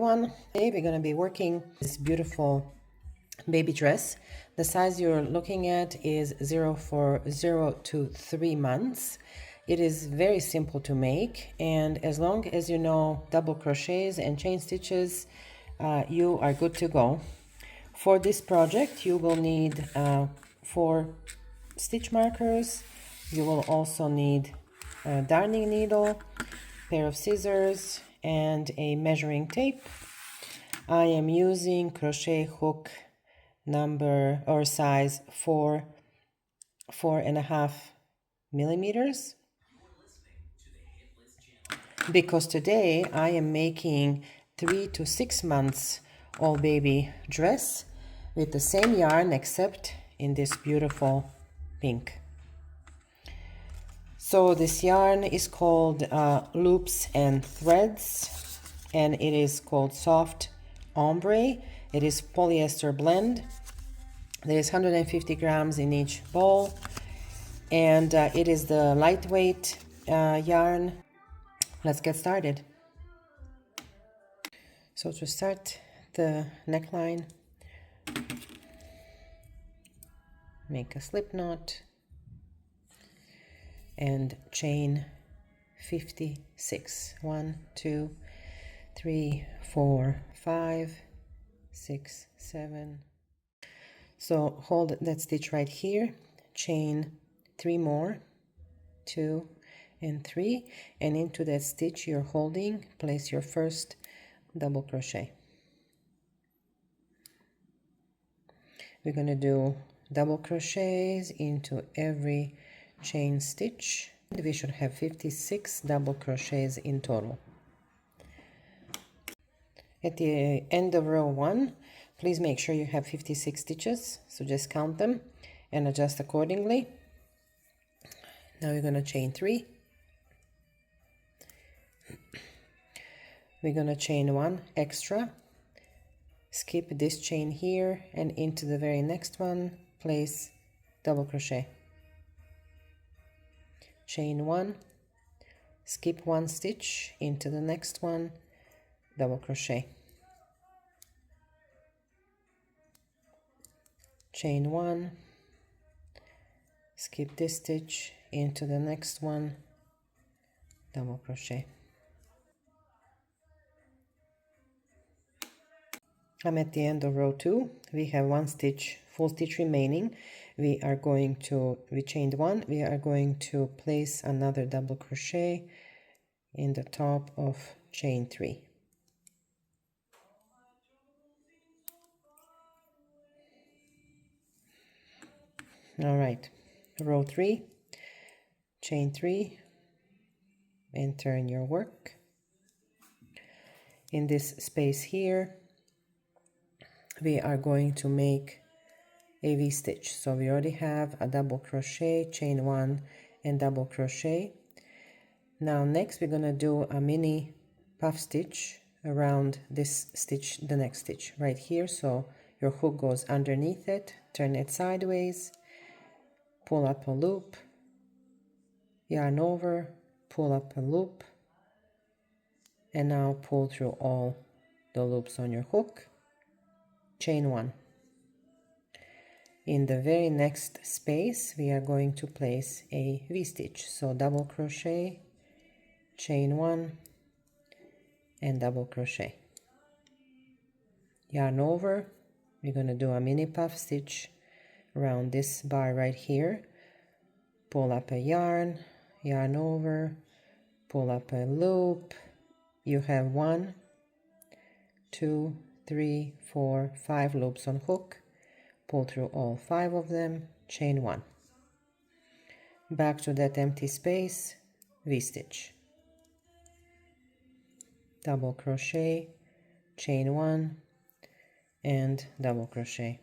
everyone. Today we're going to be working this beautiful baby dress. The size you're looking at is 0 to 3 months. It is very simple to make, and as long as you know double crochets and chain stitches, you are good to go. For this project you will need 4 stitch markers. You will also need a darning needle, pair of scissors, and a measuring tape. I am using crochet hook number or size 4.5 millimeters, because today I am making 3 to 6 months old baby dress with the same yarn except in this beautiful pink. So this yarn is called Loops and Threads, and it is called Soft Ombre. It is polyester blend. There is 150 grams in each ball, and it is the lightweight yarn. Let's get started. So to start the neckline, make a slip knot and chain 56. 1, 2, 3, 4, 5, 6, 7. So hold that stitch right here, chain 3 more, 2 and 3, and into that stitch you're holding, place your first double crochet. We're going to do double crochets into every chain stitch. We should have 56 double crochets in total. At the end of row 1, please make sure you have 56 stitches, so just count them and adjust accordingly. Now we're going to chain 3. We're going to chain 1 extra, skip this chain here, and into the very next one place double crochet. Chain 1, skip 1 stitch, into the next one double crochet. Chain 1, skip this stitch, into the next one double crochet. I'm at the end of row 2. We have 1 stitch, full stitch remaining. We chained 1. We are going to place another double crochet in the top of chain 3. All right, row 3, chain 3, and turn your work. In this space here, we are going to make a V-stitch. So we already have a double crochet, chain 1 and double crochet. Now next we're going to do a mini puff stitch around this stitch, the next stitch right here. So your hook goes underneath it, turn it sideways, pull up a loop, yarn over, pull up a loop, and now pull through all the loops on your hook, chain 1. In the very next space we are going to place a V-stitch. So double crochet, chain 1 and double crochet. Yarn over, we're going to do a mini puff stitch around this bar right here. Pull up a yarn, yarn over, pull up a loop. You have 1, 2, 3, 4, 5 loops on hook. Pull through all 5 of them, chain 1. Back to that empty space, V-stitch. Double crochet, chain 1 and double crochet.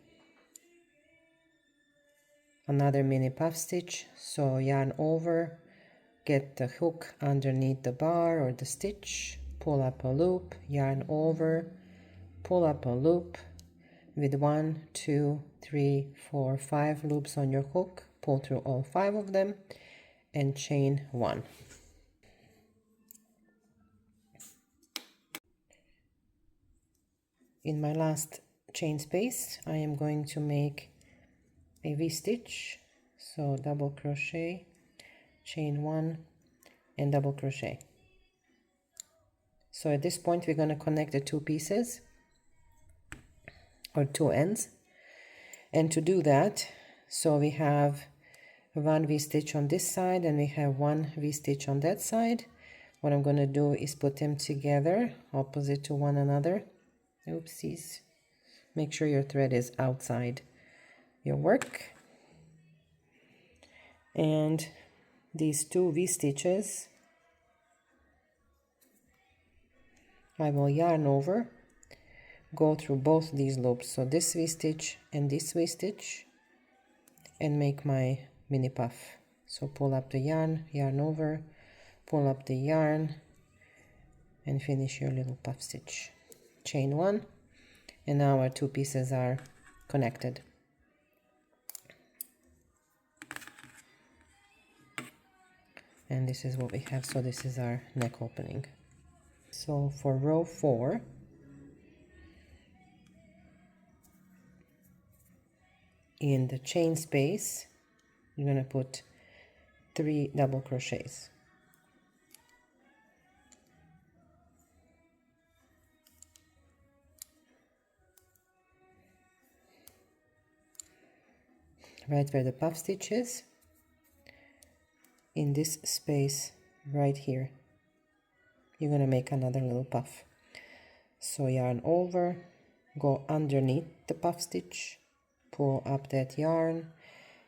Another mini puff stitch, so yarn over, get the hook underneath the bar or the stitch, pull up a loop, yarn over, pull up a loop with 1, 2, 3, 4, 5 loops on your hook, pull through all 5 of them and chain 1. in my last chain space, I am going to make a V-stitch. So double crochet, chain 1, and double crochet. So at this point we're going to connect the two pieces or two ends, and to do that, so we have one V-stitch on this side and we have one V-stitch on that side. What I'm going to do is put them together opposite to one another. Oopsies. Make sure your thread is outside your work. And these two V-stitches I will yarn over, go through both these loops, so this V-stitch and this V-stitch, and make my mini puff. So pull up the yarn, yarn over, pull up the yarn, and finish your little puff stitch. Chain 1, and now our two pieces are connected. And this is what we have, so this is our neck opening. So for row 4, in the chain space, you're going to put 3 double crochets. Right where the puff stitch is, in this space right here, you're going to make another little puff. So yarn over, go underneath the puff stitch, pull up that yarn,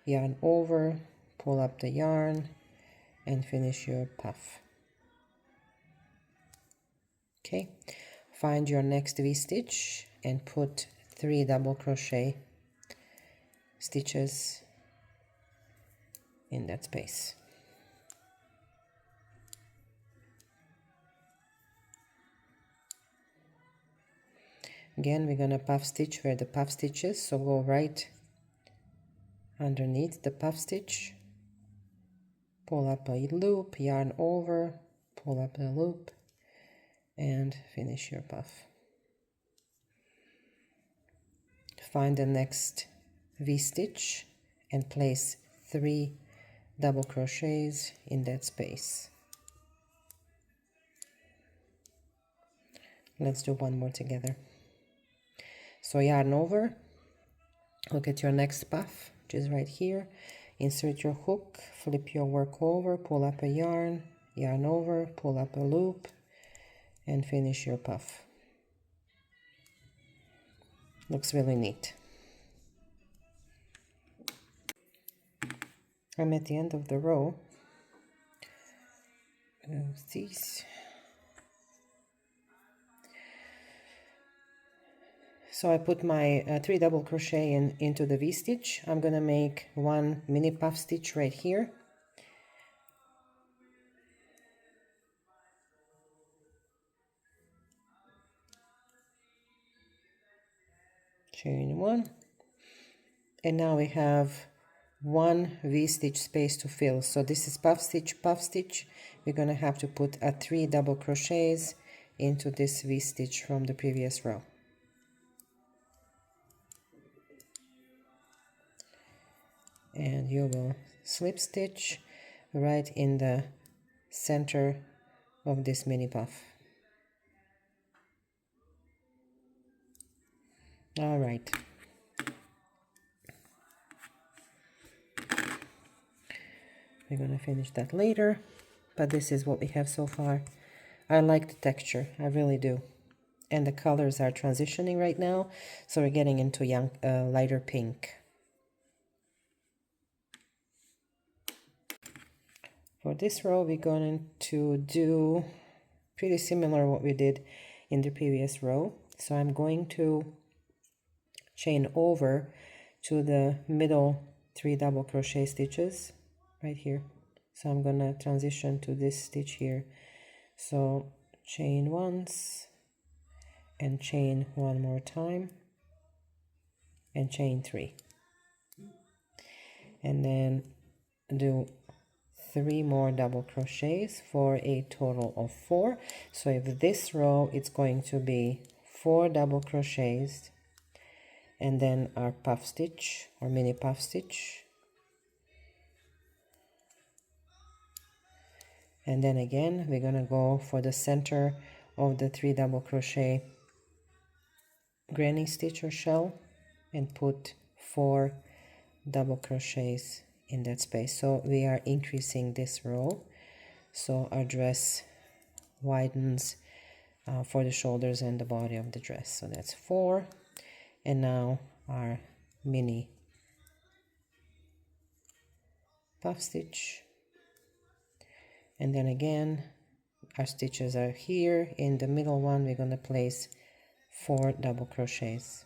yarn over, pull up the yarn, and finish your puff. Okay, find your next V-stitch and put 3 double crochet stitches in that space. Again, we're going to puff stitch where the puff stitch is, so go right underneath the puff stitch, pull up a loop, yarn over, pull up a loop, and finish your puff. Find the next V-stitch and place 3 double crochets in that space. Let's do one more together. So yarn over, look at your next puff, which is right here. Insert your hook, flip your work over, pull up a yarn, yarn over, pull up a loop, and finish your puff. Looks really neat. I'm at the end of the row. These. So I put my 3 double crochet into the V-stitch. I'm going to make 1 mini puff stitch right here. Chain 1. And now we have 1 V-stitch space to fill. So this is puff stitch, puff stitch. We're going to have to put 3 double crochets into this V-stitch from the previous row. And you will slip stitch right in the center of this mini puff. All right. We're going to finish that later, but this is what we have so far. I like the texture, I really do. And the colors are transitioning right now, so we're getting into lighter pink. For this row, we're going to do pretty similar what we did in the previous row. So I'm going to chain over to the middle 3 double crochet stitches right here. So I'm going to transition to this stitch here. So chain once and chain 1 more time and chain 3. And then do 3 more double crochets for a total of 4. So if this row it's going to be 4 double crochets, and then our puff stitch or mini puff stitch, and then again we're gonna go for the center of the 3 double crochet granny stitch or shell and put 4 double crochets in that space. So we are increasing this row, so our dress widens for the shoulders and the body of the dress. So that's 4, and now our mini puff stitch, and then again our stitches are here. In the middle one we're going to place 4 double crochets.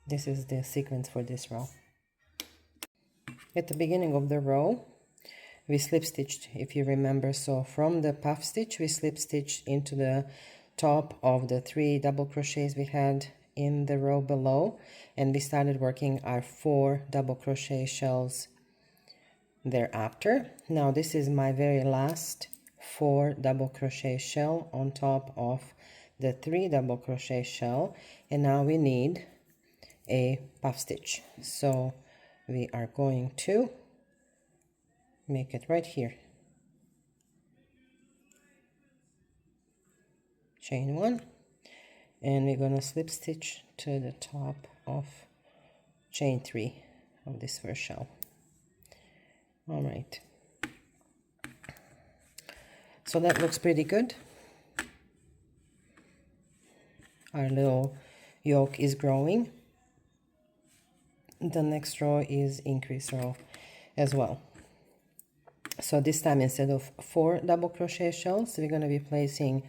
This is the sequence for this row. At the beginning of the row we slip stitched, if you remember. So from the puff stitch we slip stitched into the top of the 3 double crochets we had in the row below, and we started working our 4 double crochet shells thereafter. Now this is my very last 4 double crochet shell on top of the 3 double crochet shell, and now we need a puff stitch. So we are going to make it right here. Chain 1, and we're going to slip stitch to the top of chain 3 of this first shell. All right, so that looks pretty good. Our little yoke is growing. The next row is increase row as well. So this time instead of 4 double crochet shells we're going to be placing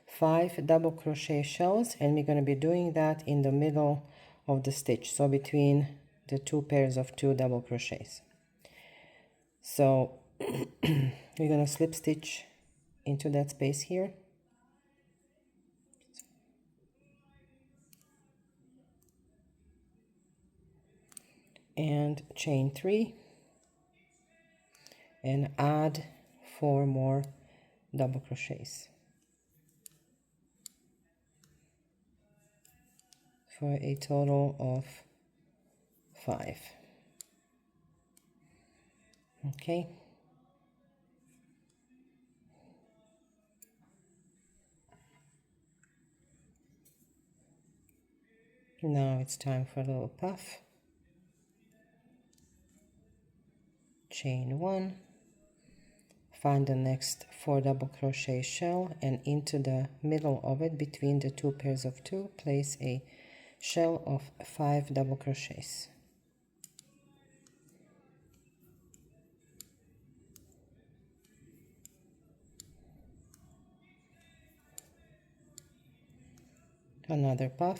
5 double crochet shells, and we're going to be doing that in the middle of the stitch, so between the 2 pairs of 2 double crochets. So we're going to slip stitch into that space here, and chain 3 and add 4 more double crochets for a total of 5. Okay, now it's time for a little puff. Chain 1, find the next 4 double crochet shell, and into the middle of it between the 2 pairs of 2 place a shell of 5 double crochets. Another puff,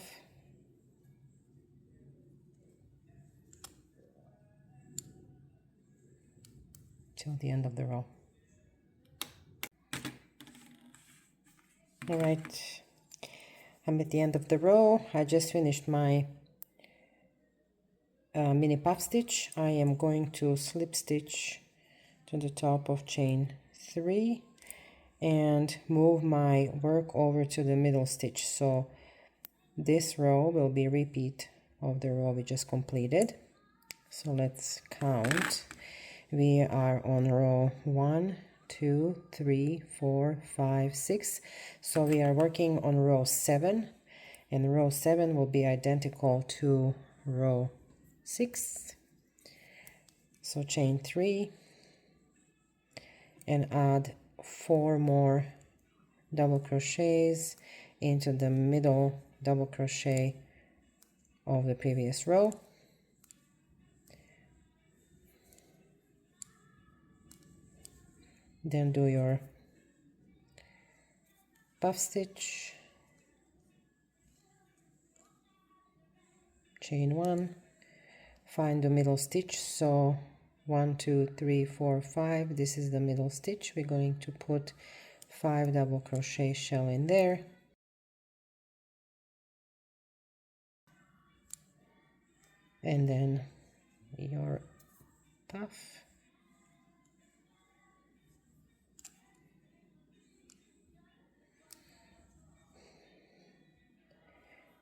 till the end of the row. All right, I'm at the end of the row. I just finished my mini puff stitch. I am going to slip stitch to the top of chain 3 and move my work over to the middle stitch. So this row will be repeat of the row we just completed. So let's count. We are on row 1, 2, 3, 4, 5, 6. So we are working on row 7, and row 7 will be identical to row 6. So chain 3 and add 4 more double crochets into the middle double crochet of the previous row. Then do your puff stitch, chain 1, find the middle stitch. So 1, 2, 3, 4, 5, this is the middle stitch. We're going to put 5 double crochet shell in there, and then your puff.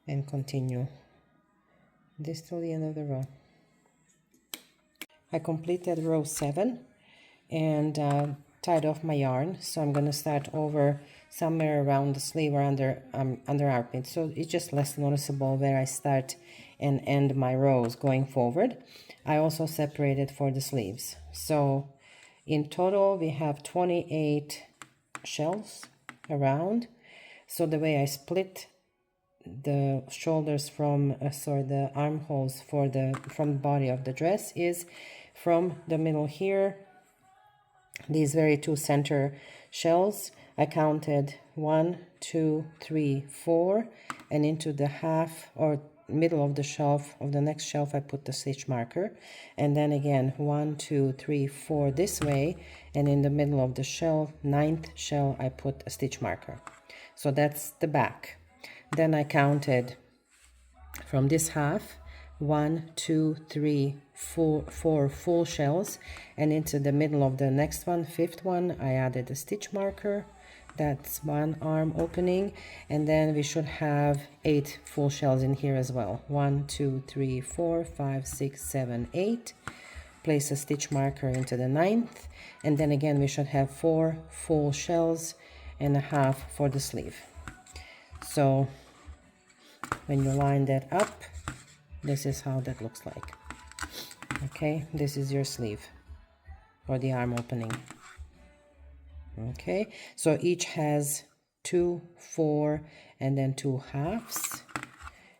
And continue this till the end of the row. I completed row 7 and tied off my yarn, so I'm going to start over somewhere around the sleeve or under armpit, so it's just less noticeable where I start and end my rows going forward. I also separated for the sleeves, so in total we have 28 shells around. So the way I split the shoulders from the armholes from the body of the dress is from the middle here, these very two center shells, I counted 1, 2, 3, 4, and into the half or middle of the shelf of the next shelf I put the stitch marker, and then again 1, 2, 3, 4 this way, and in the middle of the shell, 9th shell, I put a stitch marker. So that's the back. Then I counted from this half 1, 2, 3, 4 full shells, and into the middle of the next one, 5th one, I added a stitch marker. That's one arm opening, and then we should have 8 full shells in here as well. 1, 2, 3, 4, 5, 6, 7, 8. Place a stitch marker into the 9th, and then again we should have 4 full shells and a half for the sleeve. So when you line that up, this is how that looks like. Okay, this is your sleeve or the arm opening. Okay, so each has 2, 4, and then 2 halves,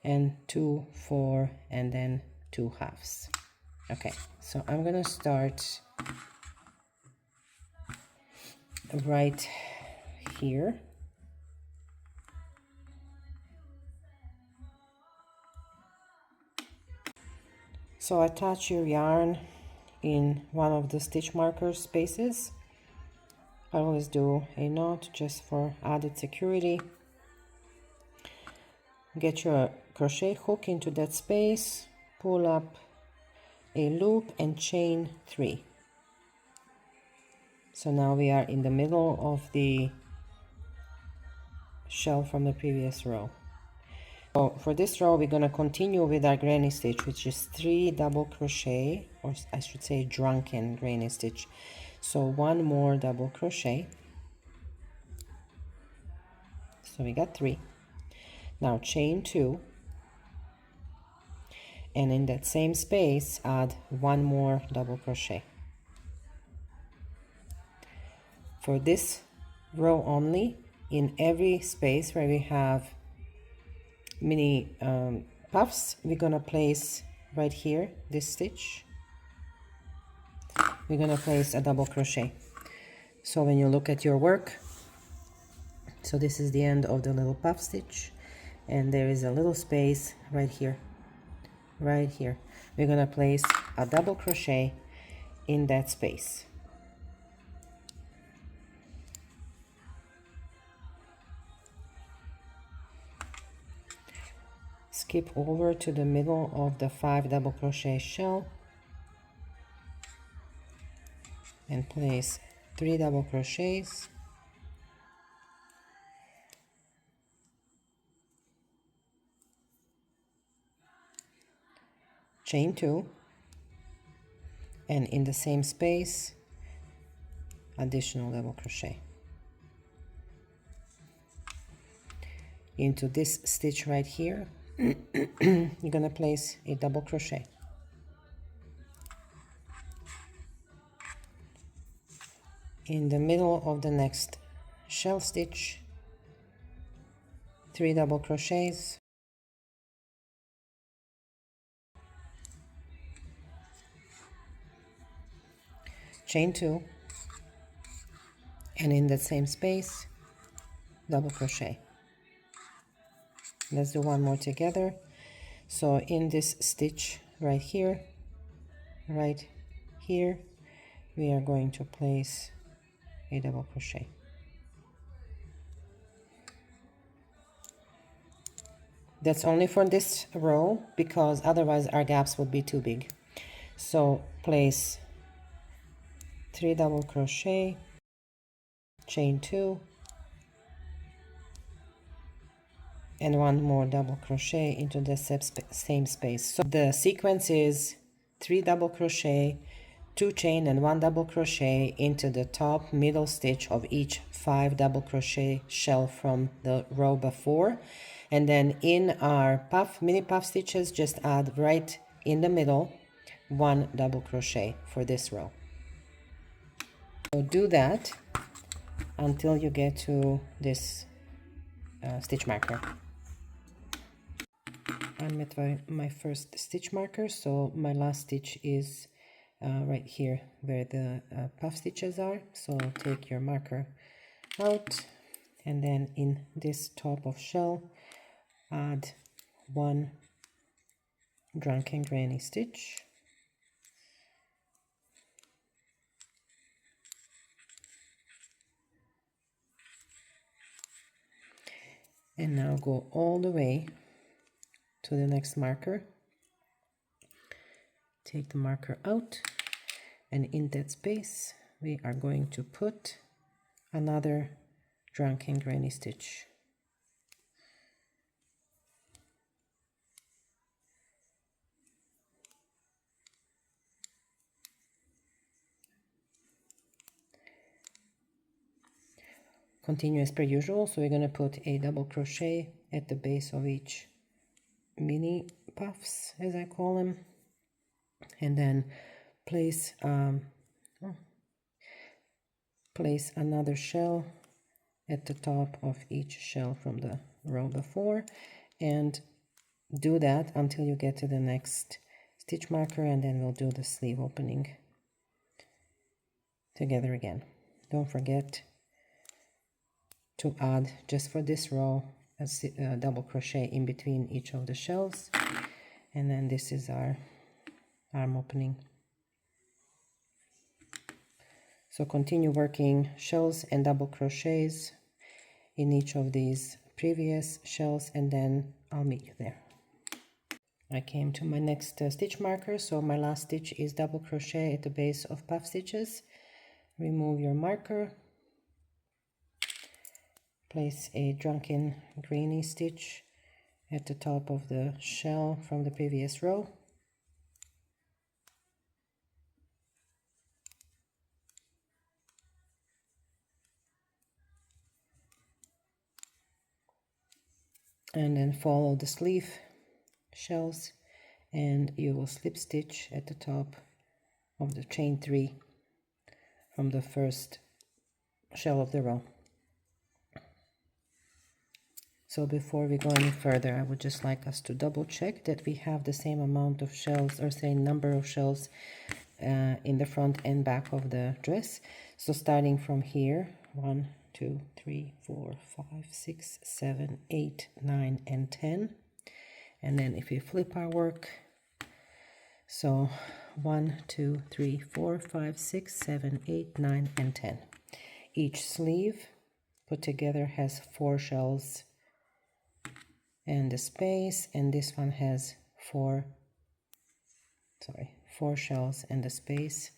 and 2, 4, and then 2 halves. Okay, so I'm gonna start right here. So attach your yarn in one of the stitch marker spaces. I always do a knot just for added security. Get your crochet hook into that space, pull up a loop and chain 3. So now we are in the middle of the shell from the previous row. So for this row we're going to continue with our granny stitch, which is 3 double crochet, or I should say drunken granny stitch. So 1 more double crochet. So we got 3. Now chain 2, and in that same space add 1 more double crochet. For this row only, in every space where we have mini puffs, we're gonna place right here, this stitch, we're gonna place a double crochet. So when you look at your work, so this is the end of the little puff stitch, and there is a little space right here. Right here, we're gonna place a double crochet in that space. Skip over to the middle of the 5 double crochet shell and place 3 double crochets, chain 2, and in the same space additional double crochet. Into this stitch right here you're gonna place a double crochet. In the middle of the next shell stitch, 3 double crochets, chain 2, and in that same space double crochet. Let's do one more together. So in this stitch right here, we are going to place a double crochet. That's only for this row because otherwise our gaps would be too big. So place 3 double crochet, chain 2, and 1 more double crochet into the same space. So the sequence is 3 double crochet, 2 chain and 1 double crochet into the top middle stitch of each 5 double crochet shell from the row before, and then in our mini puff stitches just add right in the middle 1 double crochet for this row. So do that until you get to this stitch marker. I'm at my first stitch marker, so my last stitch is right here where the puff stitches are. So take your marker out, and then in this top of shell add 1 drunken granny stitch, and now go all the way to the next marker. Take the marker out, and in that space we are going to put another drunken granny stitch. Continue as per usual, so we're going to put a double crochet at the base of each mini puffs, as I call them, and then place another shell at the top of each shell from the row before, and do that until you get to the next stitch marker, and then we'll do the sleeve opening together again. Don't forget to add, just for this row, a double crochet in between each of the shells, and then this is our arm opening. So continue working shells and double crochets in each of these previous shells, and then I'll meet you there. I came to my next stitch marker, so my last stitch is double crochet at the base of puff stitches. Remove your marker, place a drunken granny stitch at the top of the shell from the previous row, and then follow the sleeve shells, and you will slip stitch at the top of the chain 3 from the first shell of the row. So before we go any further, I would just like us to double check that we have the same amount of shells, or same number of shells in the front and back of the dress. So starting from here, 1, 2, 3, 4, 5, 6, 7, 8, 9, and 10. And then if we flip our work, so 1, 2, 3, 4, 5, 6, 7, 8, 9, and 10. Each sleeve put together has 4 shells and the space, and this one has 4 shells and the space,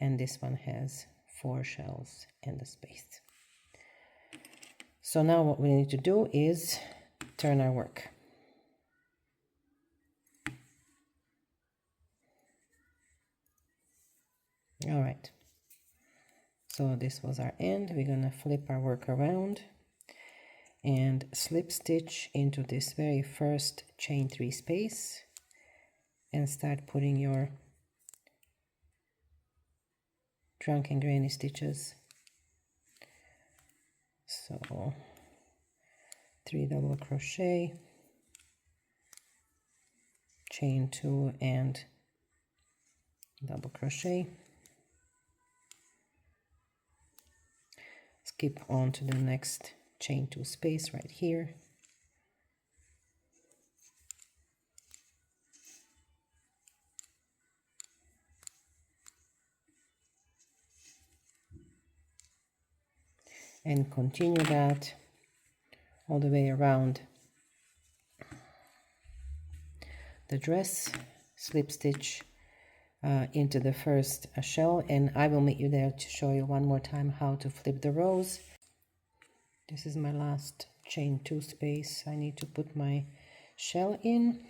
and this one has 4 shells and the space. So now what we need to do is turn our work. All right, so this was our end. We're gonna flip our work around and slip stitch into this very first chain 3 space and start putting your drunken granny stitches. So 3 double crochet, chain 2 and double crochet, skip on to the next chain 2 space right here, and continue that all the way around the dress. Slip stitch into the first shell, and I will meet you there to show you one more time how to flip the rows. This is my last chain 2 space. I need to put my shell in.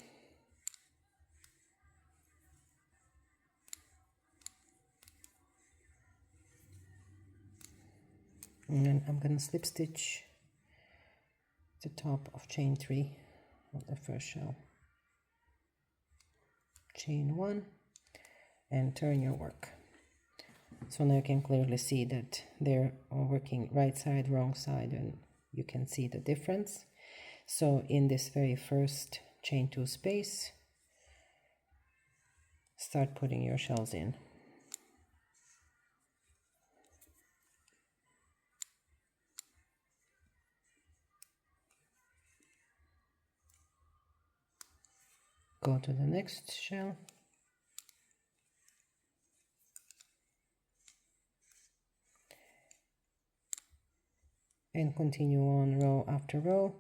And then I'm going to slip stitch the top of chain 3 of the first shell. Chain 1 and turn your work. So now you can clearly see that they're working right side, wrong side, and you can see the difference. So in this very first chain 2 space, start putting your shells in. Go to the next shell. And continue on row after row.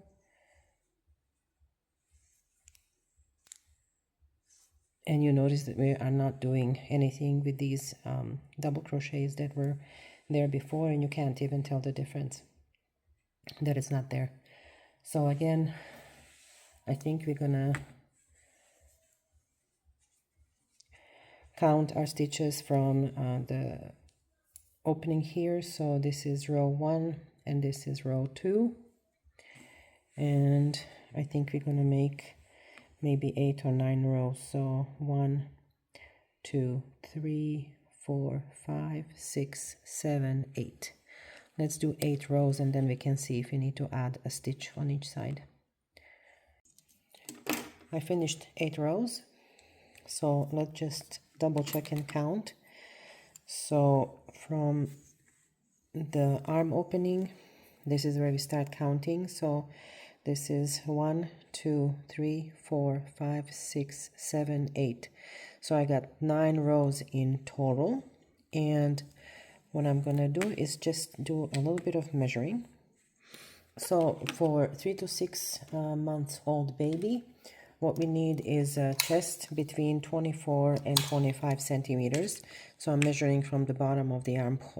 And you notice that we are not doing anything with these double crochets that were there before, and you can't even tell the difference, that it's not there. So again, I think we're gonna count our stitches from the opening here. So this is row 1 and this is row 2, and I think we're gonna make maybe 8 or 9 rows. So 1, 2, 3, 4, 5, 6, 7, 8. Let's do 8 rows, and then we can see if we need to add a stitch on each side. I finished 8 rows, so let's just double check and count. So from the arm opening, this is where we start counting. So this is 1, 2, 3, 4, 5, 6, 7, 8. So I got 9 rows in total, and what I'm gonna do is just do a little bit of measuring. So for 3 to 6 months old baby, what we need is a chest between 24 and 25 centimeters. So I'm measuring from the bottom of the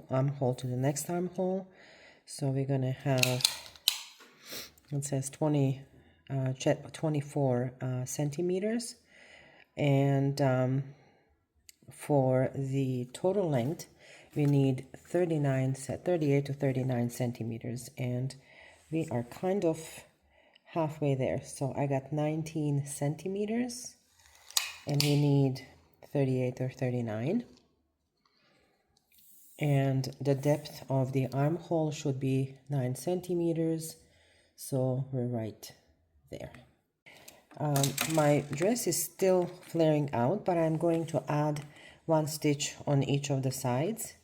armhole to the next armhole. So we're gonna have, it says 24 centimeters, and for the total length we need 38 to 39 centimeters, and we are kind of halfway there. So I got 19 centimeters and we need 38 or 39, and the depth of the armhole should be 9 centimeters, so we're right there. My dress is still flaring out, but I'm going to add 1 stitch on each of the sides.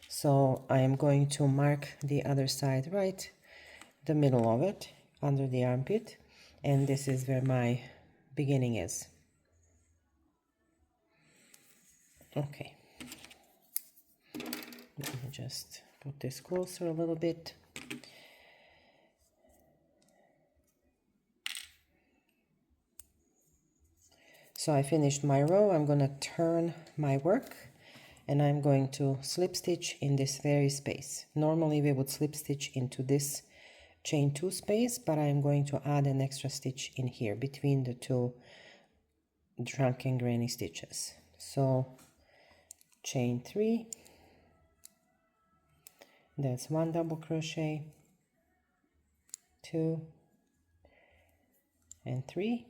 So I am going to mark the other side right the middle of it, under the armpit, and this is where my beginning is. Okay, let me just put this closer a little bit. So I finished my row. I'm going to turn my work, and I'm going to slip stitch in this very space. Normally we would slip stitch into this chain 2 space, but I'm going to add an extra stitch in here between the 2 drunken granny stitches. So chain 3, that's 1 double crochet, 2 and 3,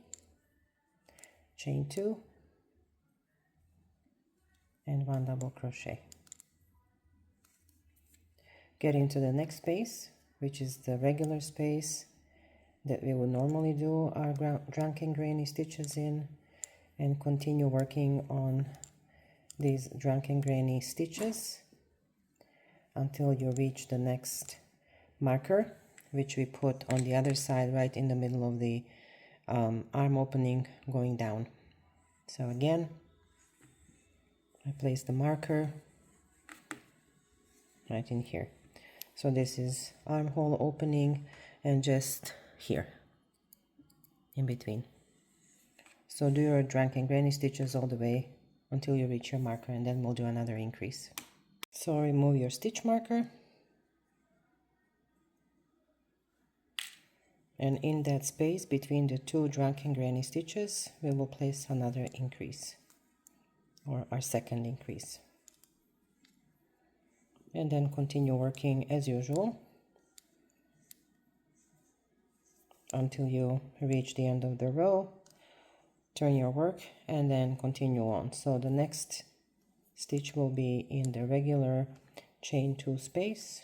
chain 2 and 1 double crochet. Get into the next space, which is the regular space that we would normally do our drunken granny stitches in, and continue working on these drunken granny stitches until you reach the next marker, which we put on the other side right in the middle of the arm opening going down. So again, I place the marker right in here. So this is armhole opening, and just here in between. So do your drunken granny stitches all the way until you reach your marker, and then we'll do another increase. So remove your stitch marker, and in that space between the two drunken granny stitches we will place another increase, or our second increase, and then continue working as usual until you reach the end of the row. Turn your work and then continue on. So the next stitch will be in the regular chain 2 space.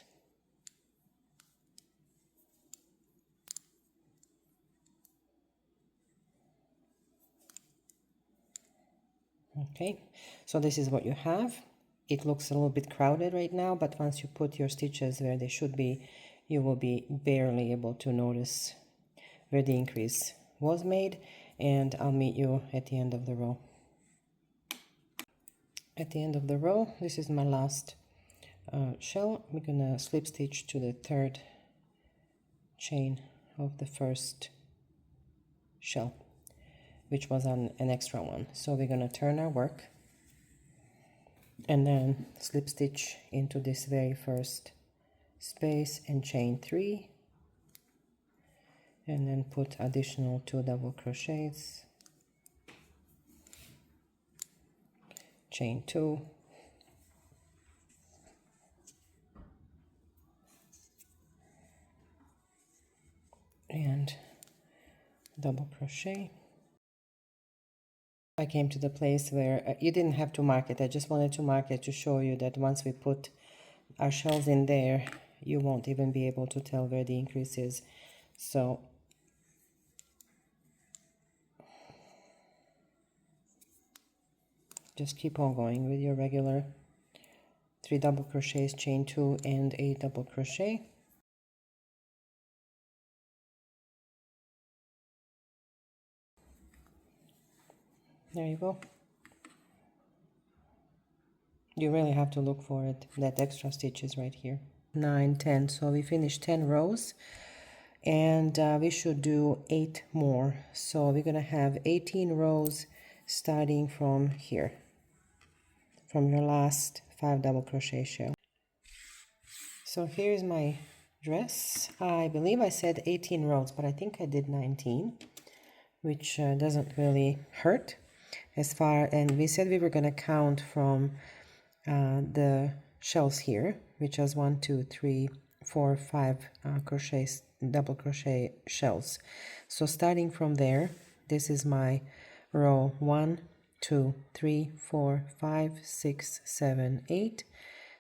Okay, so this is what you have. It looks a little bit crowded right now, but once you put your stitches where they should be, you will be barely able to notice where the increase was made, and I'll meet you at the end of the row. At the end of the row, this is my last shell. We're gonna slip stitch to the third chain of the first shell, which was on an extra one. So we're gonna turn our work and then slip stitch into this very first space and chain 3, and then put additional 2 double crochets, chain 2, and double crochet. I came to the place where you didn't have to mark it. I just wanted to mark it to show you that once we put our shells in there, you won't even be able to tell where the increase is. So just keep on going with your regular 3 double crochets, chain 2, and a double crochet. There you go. You really have to look for it. That extra stitch is right here. 9, 10. So we finished 10 rows, and we should do 8 more. So we're gonna have 18 rows starting from here, from your last 5 double crochet shell. So here's my dress. I believe I said 18 rows, but I think I did 19, which doesn't really hurt as far. And we said we were going to count from the shells here, which is 1, 2, 3, 4, 5 crochets, double crochet shells. So starting from there, this is my row 1, 2, 3, 4, 5, 6, 7, 8,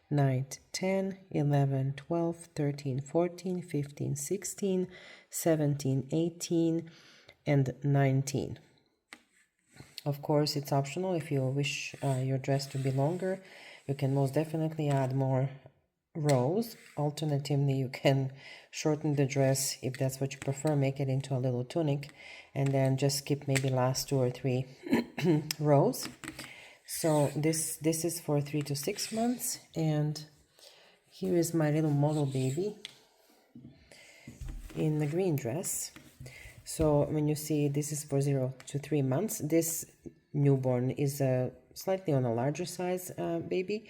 9, 10, 11, 12, 13, 14, 15, 16, 17, 18, and 19. Of course, it's optional. If you wish your dress to be longer, you can most definitely add more rows. Alternatively, you can shorten the dress if that's what you prefer, make it into a little tunic, and then just skip maybe last 2 or 3 rows. So this is for 3 to 6 months, and here is my little model baby in the green dress. So when you see this is for 0 to 3 months, this newborn is slightly on a larger size baby,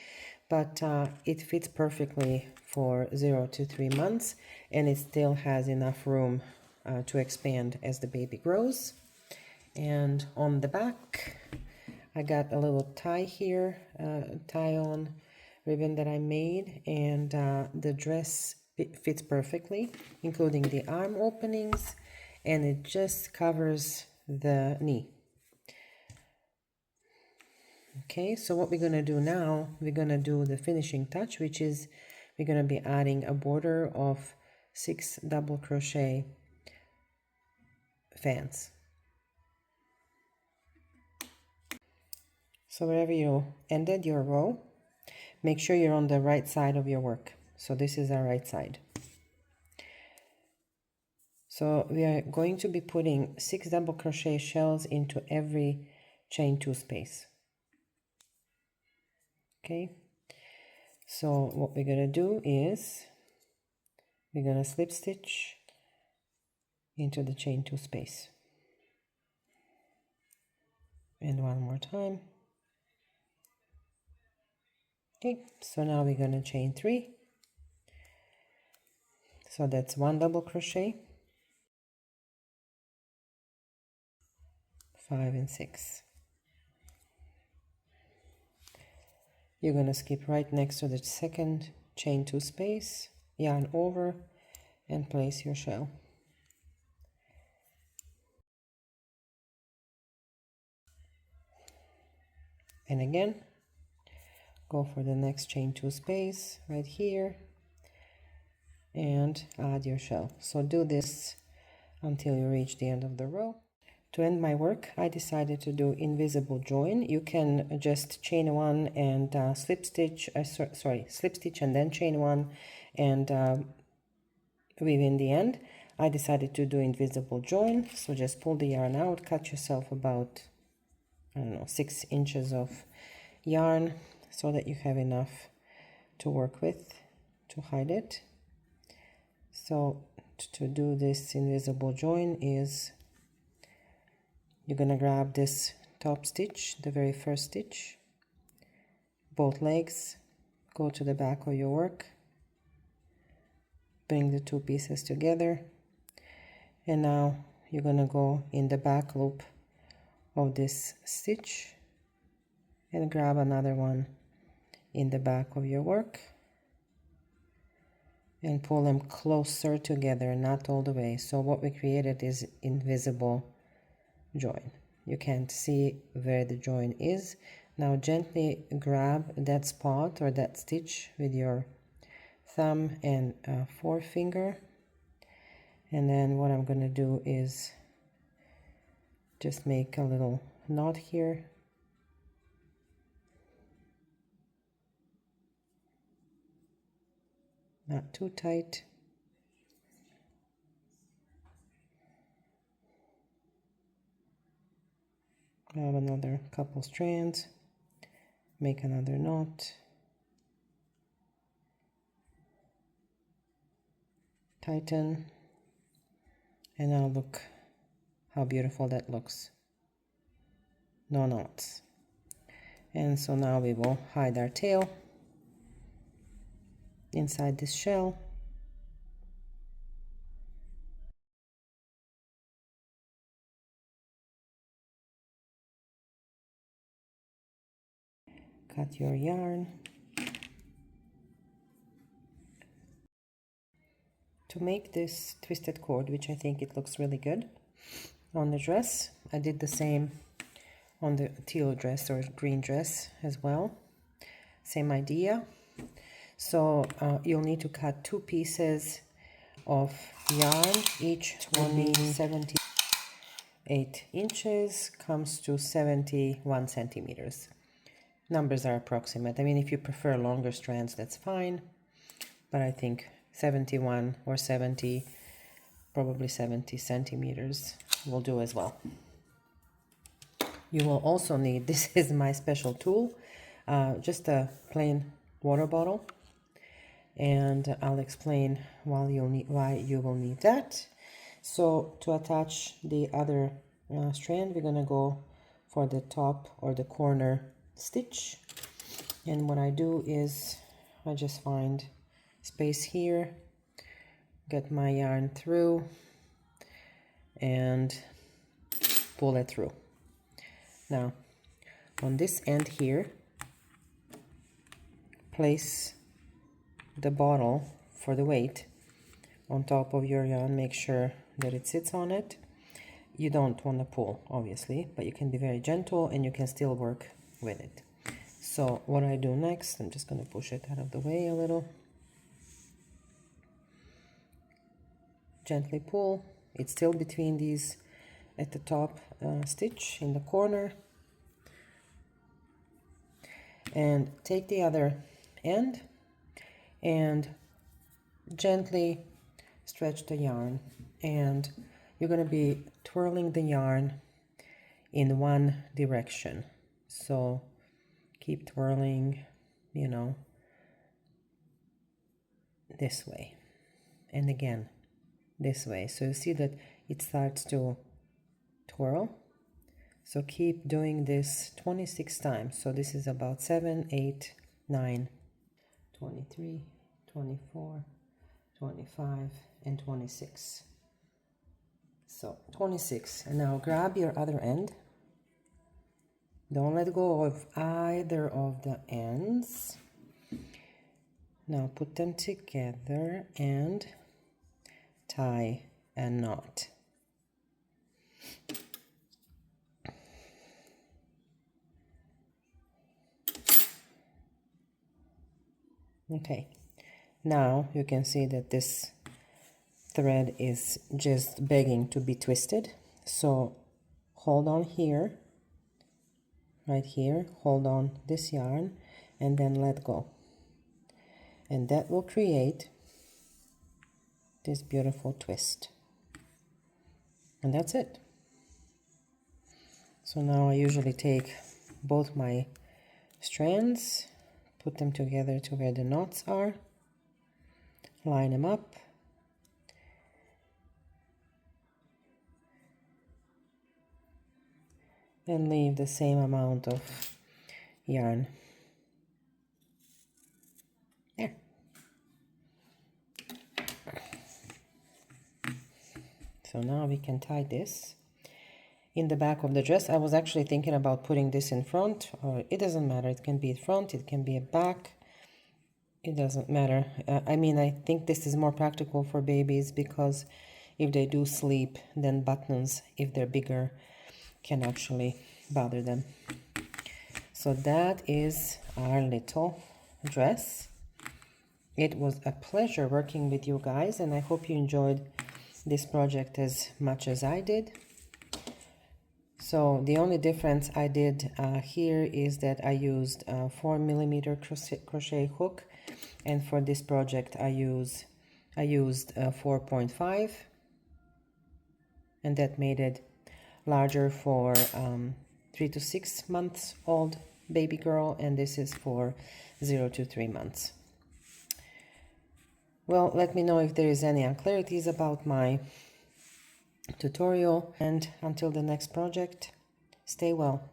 but it fits perfectly for 0 to 3 months, and it still has enough room to expand as the baby grows. And on the back, I got a little tie here, tie-on ribbon that I made, and the dress fits perfectly, including the arm openings, and it just covers the knee. Okay, so what we're going to do now, we're going to do the finishing touch, which is we're going to be adding a border of 6 double crochet fans. So wherever you ended your row, make sure you're on the right side of your work. So this is our right side. So we are going to be putting 6 double crochet shells into every chain 2 space. Okay, so what we're going to do is we're going to slip stitch into the chain 2 space. And one more time. Okay, so now we're going to chain 3. So that's 1 double crochet, 5 and 6. You're going to skip right next to the second, chain 2 space, yarn over, and place your shell. And again, go for the next chain 2 space right here and add your shell. So do this until you reach the end of the row. To end my work, I decided to do invisible join. You can just chain 1 and slip stitch, slip stitch and then chain 1 and weave in the end. I decided to do invisible join, so just pull the yarn out, cut yourself about, I don't know, 6 inches of yarn so that you have enough to work with to hide it. So to do this invisible join is you're gonna grab this top stitch, the very first stitch, both legs, go to the back of your work, bring the 2 pieces together, and now you're gonna go in the back loop of this stitch and grab another one in the back of your work and pull them closer together, not all the way. So what we created is invisible join. You can't see where the join is. Now gently grab that spot or that stitch with your thumb and forefinger, and then what I'm going to do is just make a little knot here. Not too tight. Grab another couple strands, make another knot, tighten, and now look how beautiful that looks. No knots. And so now we will hide our tail inside this shell. Cut your yarn. To make this twisted cord, which I think it looks really good on the dress, I did the same on the teal dress or green dress as well. Same idea. So you'll need to cut 2 pieces of yarn, each will be 78 inches, comes to 71 centimeters. Numbers are approximate. I mean, if you prefer longer strands, that's fine, but I think 71 or 70, probably 70 centimeters will do as well. You will also need, this is my special tool, just a plain water bottle, and I'll explain why you will need that. So to attach the other strand, we're gonna go for the top or the corner stitch, and what I do is I just find space here, get my yarn through and pull it through. Now on this end here, place the bottle for the weight on top of your yarn. Make sure that it sits on it. You don't want to pull, obviously, but you can be very gentle and you can still work with it. So what I do next, I'm just going to push it out of the way a little. Gently pull. It's still between these at the top stitch in the corner. And take the other end and gently stretch the yarn, and you're going to be twirling the yarn in one direction. So keep twirling, you know, this way, and again this way. So you see that it starts to twirl. So keep doing this 26 times. So this is about 7, 8, 9, 23, 24, 25, and 26. So 26. And now grab your other end. Don't let go of either of the ends. Now put them together and tie a knot. Okay, now you can see that this thread is just begging to be twisted. So hold on here, right here, hold on this yarn and then let go. And that will create this beautiful twist. And that's it. So now I usually take both my strands, put them together to where the knots are, line them up, and leave the same amount of yarn. There. So now we can tie this in the back of the dress. I was actually thinking about putting this in front, or it doesn't matter. It can be front, it can be a back. It doesn't matter. I mean, I think this is more practical for babies because if they do sleep, then buttons, if they're bigger, can actually bother them. So that is our little dress. It was a pleasure working with you guys, and I hope you enjoyed this project as much as I did. So the only difference I did here is that I used a 4mm crochet hook, and for this project I used 4.5, and that made it larger for 3 to 6 months old baby girl, and this is for 0 to 3 months. Well, let me know if there is any unclarities about my tutorial, and until the next project, stay well.